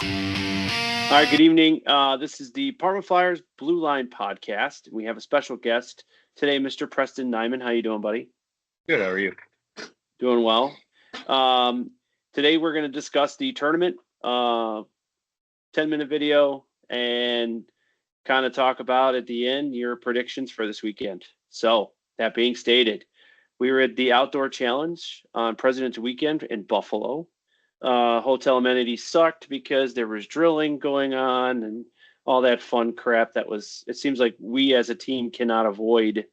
All right, good evening. This is the Parma Flyers Blue Line podcast. We have a special guest today, Mr. Preston Nyman. How you doing, buddy? Good. How are you? Doing well. Um, Today we're going to discuss the tournament, 10-minute video, and kind of talk about at the end your predictions for this weekend. So that being stated, we were at the Outdoor Challenge on President's Weekend in Buffalo. Hotel amenities sucked because there was drilling going on and all that fun crap it seems like we as a team cannot avoid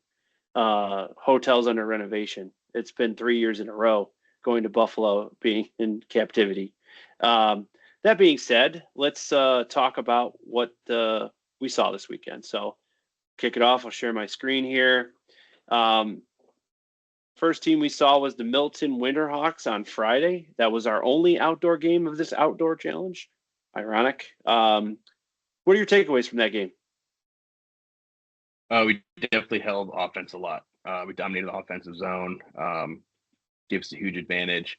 hotels under renovation. It's been 3 years in a row going to Buffalo being in captivity. Um, that being said, let's talk about what we saw this weekend. So kick it off. I'll share my screen here. Um, First team we saw was the Milton Winterhawks on Friday. That was our only outdoor game of this outdoor challenge. Ironic. What are your takeaways from that game? We definitely held offense a lot. We dominated the offensive zone. Gave us a huge advantage.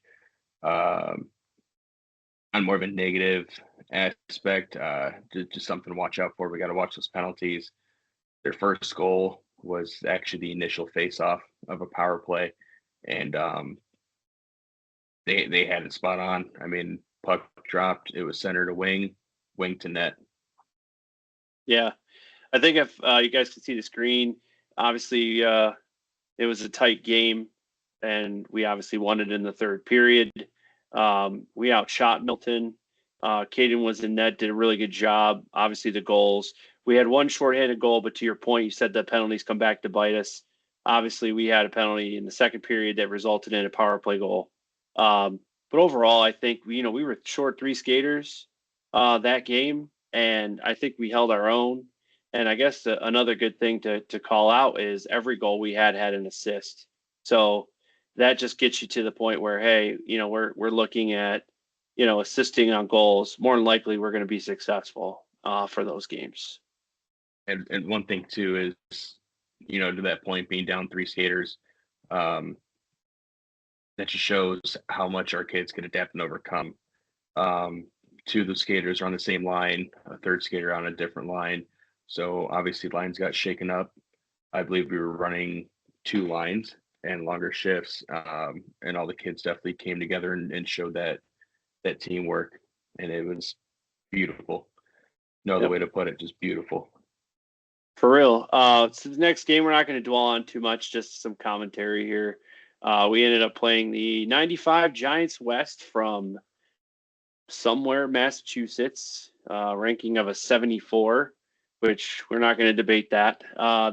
On more of a negative aspect, just something to watch out for. We got to watch those penalties. Their first goal was actually the initial face-off of a power play, and they had it spot on. I mean, puck dropped. It was center to wing to net. Yeah, I think if you guys can see the screen, obviously it was a tight game, and we obviously won it in the third period. We outshot Milton. Caden was in net, did a really good job. Obviously, the goals. We had one shorthanded goal, but to your point, you said the penalties come back to bite us. Obviously, we had a penalty in the second period that resulted in a power play goal. But overall, I think we were short three skaters that game, and I think we held our own. And I guess another good thing to call out is every goal we had an assist. So that just gets you to the point where, hey, we're looking at assisting on goals. More than likely, we're going to be successful for those games. And one thing too is, to that point, being down three skaters, that just shows how much our kids can adapt and overcome. Two of the skaters are on the same line, a third skater on a different line. So obviously lines got shaken up. I believe we were running two lines and longer shifts, and all the kids definitely came together and showed that teamwork, and it was beautiful. No other Yep. way to put it, just beautiful. For real. So the next game, we're not going to dwell on too much, just some commentary here. We ended up playing the 95 Giants West from somewhere, Massachusetts, ranking of a 74, which we're not going to debate that.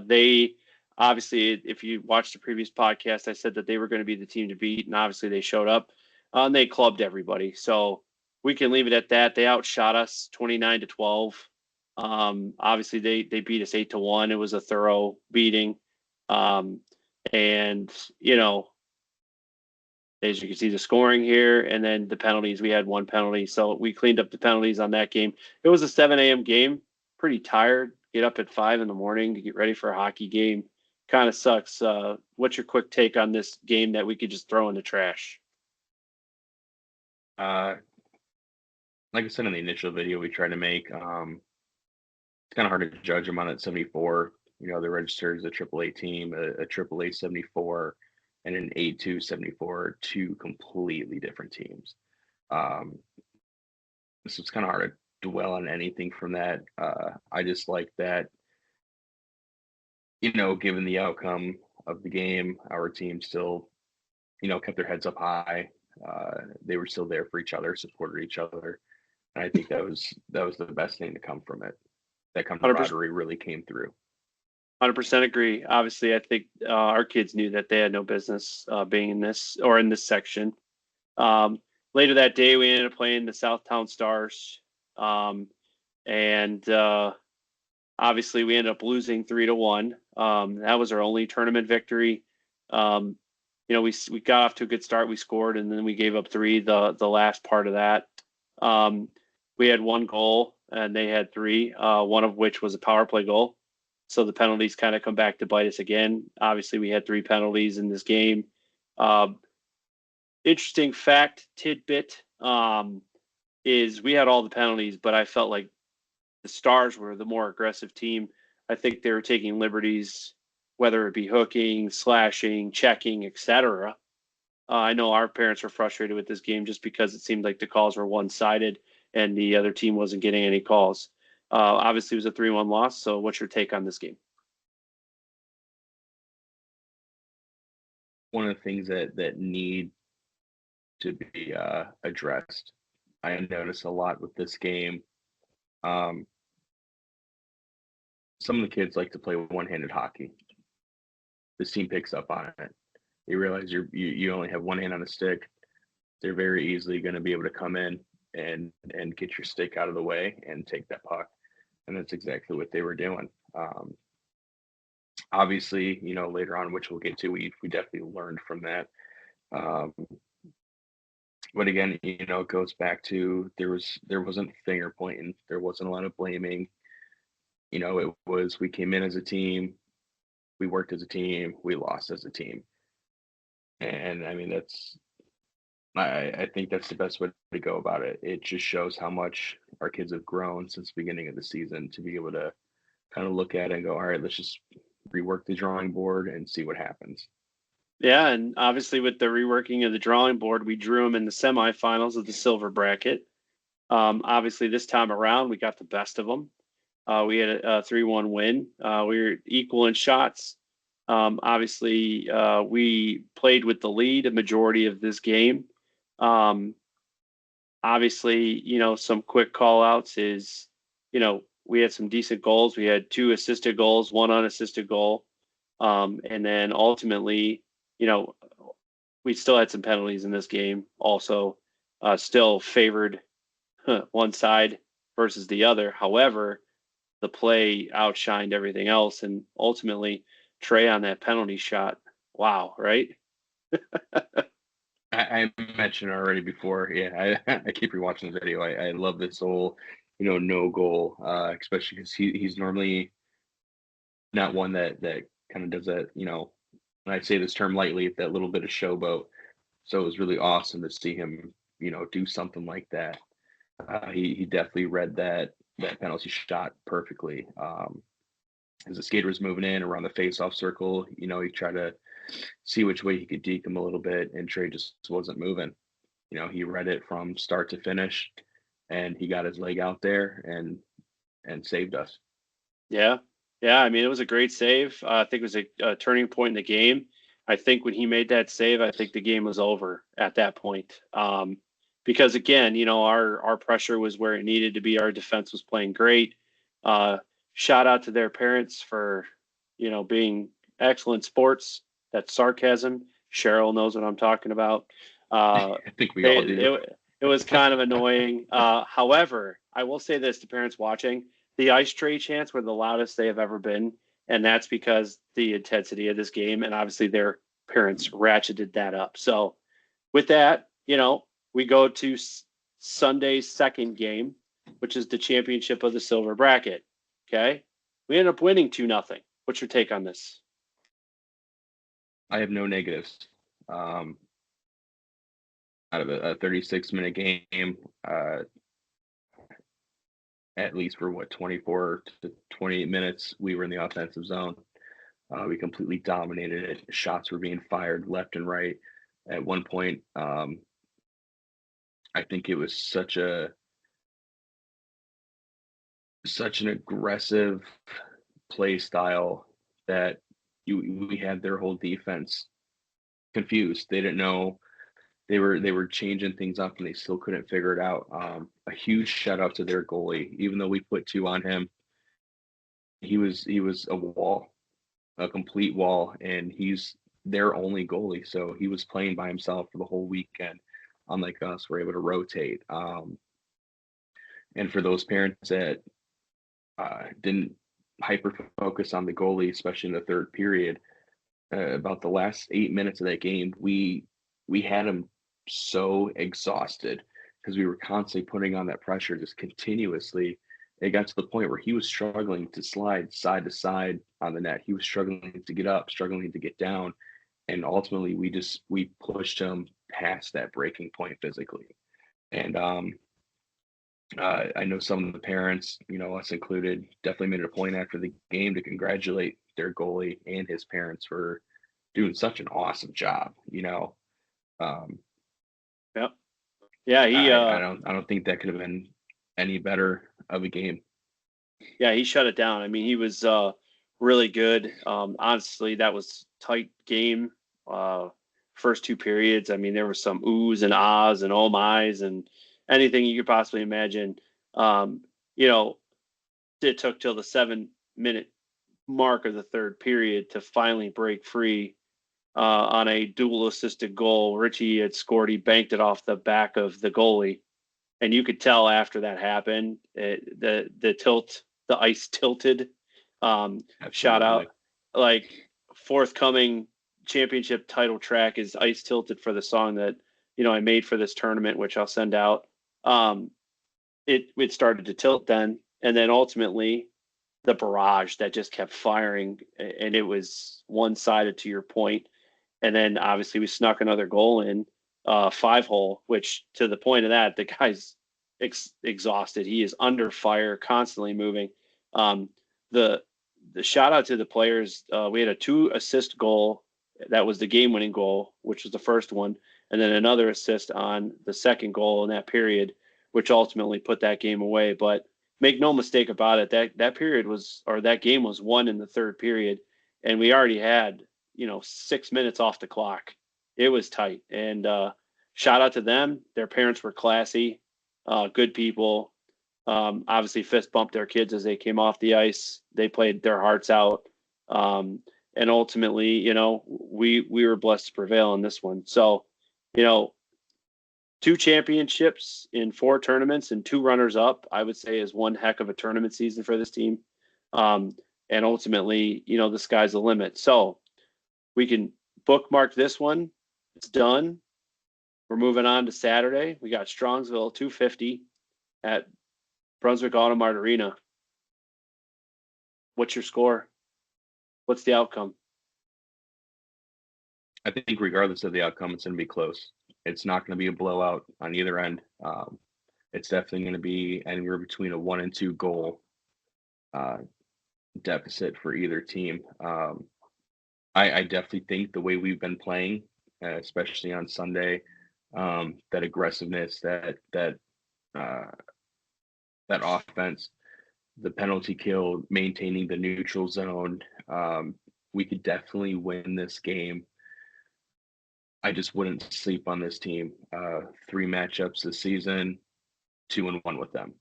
They obviously, if you watched the previous podcast, I said that they were going to be the team to beat, and obviously they showed up and they clubbed everybody. So we can leave it at that. They outshot us 29-12. Obviously they beat us 8-1. It was a thorough beating. And as you can see the scoring here, and then the penalties. We had one penalty, so we cleaned up the penalties on that game. It was a 7 a.m. game. Pretty tired. Get up at 5 in the morning to get ready for a hockey game. Kind of sucks. What's your quick take on this game that we could just throw in the trash? Uh, like I said in the initial video we tried to make, it's kind of hard to judge them on at 74. They're registered as a AAA team, a AAA 74, and an A2 74 are two completely different teams. So it's kind of hard to dwell on anything from that. I just like that, given the outcome of the game, our team still, kept their heads up high. They were still there for each other, supported each other. And I think that was the best thing to come from it. That 100%, camaraderie really came through. 100% agree. Obviously, I think our kids knew that they had no business being in this or in this section. Um, Later that day, we ended up playing the Southtown Stars. And obviously we ended up losing 3-1. That was our only tournament victory. We got off to a good start. We scored, and then we gave up three the last part of that. We had one goal, and they had three. One of which was a power play goal. So the penalties kind of come back to bite us again. Obviously, we had three penalties in this game. Interesting fact tidbit. is we had all the penalties, but I felt like the Stars were the more aggressive team. I think they were taking liberties, whether it be hooking, slashing, checking, etc. I know our parents were frustrated with this game just because it seemed like the calls were one-sided and the other team wasn't getting any calls. Obviously, it was a 3-1 loss. So, what's your take on this game? One of the things that need to be addressed, I notice a lot with this game. Um, some of the kids like to play one-handed hockey. This team picks up on it. They realize you only have one hand on a stick. They're very easily going to be able to come in and get your stick out of the way and take that puck, and that's exactly what they were doing. Obviously, later on, which we'll get to, we definitely learned from that. Um, but again, it goes back to there wasn't finger pointing, there wasn't a lot of blaming. It was we came in as a team, we worked as a team, we lost as a team, and I mean I think that's the best way to go about it. It just shows how much our kids have grown since the beginning of the season to be able to kind of look at it and go, all right, let's just rework the drawing board and see what happens. Yeah, and obviously with the reworking of the drawing board, we drew them in the semifinals of the silver bracket. Obviously, this time around, we got the best of them. We had a 3-1 win. We were equal in shots. Obviously, we played with the lead a majority of this game. Um, Obviously, some quick call outs is, we had some decent goals. We had 2 assisted goals, 1 unassisted goal. And then ultimately, you know, we still had some penalties in this game. Also, still favored one side versus the other. However, the play outshined everything else, and ultimately, Trey on that penalty shot. Wow, right? I mentioned already before. Yeah, I keep rewatching the video. I love this whole, no goal, especially because he's normally not one that kind of does that. And I say this term lightly, that little bit of showboat. So it was really awesome to see him, do something like that. He definitely read that penalty shot perfectly. As the skater was moving in around the face-off circle, he tried to see which way he could deke him a little bit, and Trey just wasn't moving. He read it from start to finish, and he got his leg out there and saved us. Yeah. Yeah. I mean, it was a great save. I think it was a turning point in the game. I think when he made that save, I think the game was over at that point. Because again, our pressure was where it needed to be. Our defense was playing great. Uh, Shout out to their parents for, being excellent sports. That's sarcasm. Cheryl knows what I'm talking about. I think we They all do. it was kind of annoying. However, I will say this to parents watching: the ice tray chants were the loudest they have ever been, and that's because the intensity of this game, and obviously their parents ratcheted that up. So, with that, we go to Sunday's second game, which is the championship of the silver bracket. Okay, we end up winning 2-0. What's your take on this? I have no negatives. Um, Out of a 36-minute game, at least for 24 to 28 minutes, we were in the offensive zone. We completely dominated it. Shots were being fired left and right. At one point, I think it was such an aggressive play style that we had their whole defense confused. They didn't know they were changing things up and they still couldn't figure it out. A huge shout out to their goalie, even though we put 2 on him. He was a wall, a complete wall, and he's their only goalie. So he was playing by himself for the whole weekend. Unlike us, we're able to rotate. And for those parents that didn't hyper focus on the goalie, especially in the third period, about the last 8 minutes of that game, we had him so exhausted because we were constantly putting on that pressure just continuously. It got to the point where he was struggling to slide side to side on the net. He was struggling to get up, struggling to get down, and ultimately we pushed him past that breaking point physically. And I know some of the parents, us included, definitely made it a point after the game to congratulate their goalie and his parents for doing such an awesome job. Um, Yep. Yeah, I don't think that could have been any better of a game. yeah, he shut it down. I mean, he was really good. Honestly, that was tight game. Uh, first two periods. I mean, there was some oohs and ahs and oh my's and anything you could possibly imagine. Um, you know, it took till the 7 minute mark of the third period to finally break free on a dual assisted goal. Richie had scored. He banked it off the back of the goalie, and you could tell after that happened, the ice tilted. Shout Absolutely. out, like forthcoming championship title track is ice tilted for the song that I made for this tournament, which I'll send out. Um, it started to tilt then, and then ultimately the barrage that just kept firing, and it was one sided to your point. And then obviously we snuck another goal in, 5-hole, which to the point of that, the guy's exhausted. He is under fire, constantly moving. Um, the the shout out to the players. We had a 2 assist goal that was the game winning goal, which was the first one, and then another assist on the second goal in that period, which ultimately put that game away. But make no mistake about it, that period was, or that game was won in the third period, and we already had 6 minutes off the clock. It was tight, and shout out to them. Their parents were classy, good people. Obviously, fist bumped their kids as they came off the ice. They played their hearts out, and ultimately, we were blessed to prevail in this one. So, you know, 2 championships in 4 tournaments and 2 runners up, I would say, is one heck of a tournament season for this team. And ultimately, the sky's the limit. So we can bookmark this one. It's done. We're moving on to Saturday. We got Strongsville 250 at Brunswick Automart Arena. What's your score? What's the outcome? I think regardless of the outcome, it's going to be close. It's not going to be a blowout on either end. It's definitely going to be anywhere between a 1 and 2 goal deficit for either team. I definitely think the way we've been playing, especially on Sunday, that aggressiveness, that offense, the penalty kill, maintaining the neutral zone, we could definitely win this game. I just wouldn't sleep on this team. 3 matchups this season, 2-1 with them.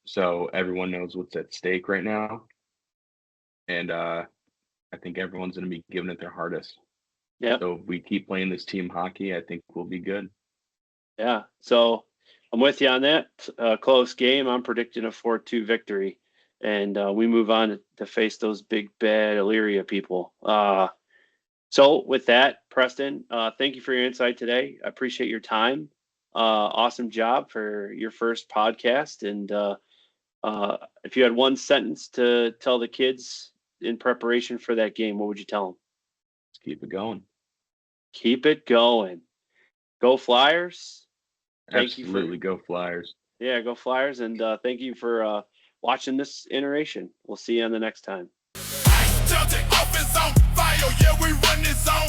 So everyone knows what's at stake right now, and I think everyone's going to be giving it their hardest. Yeah. So if we keep playing this team hockey, I think we'll be good. Yeah. So I'm with you on that. Close game. I'm predicting a 4-2 victory, and we move on to face those big bad Elyria people. So with that, Preston, thank you for your insight today. I appreciate your time. Awesome job for your first podcast. And if you had one sentence to tell the kids in preparation for that game, what would you tell them? Let's keep it going. Keep it going. Go Flyers. Absolutely, go Flyers. Yeah, go Flyers. And thank you for watching this iteration. We'll see you on the next time. Celtic offense on fire, yeah, we run this on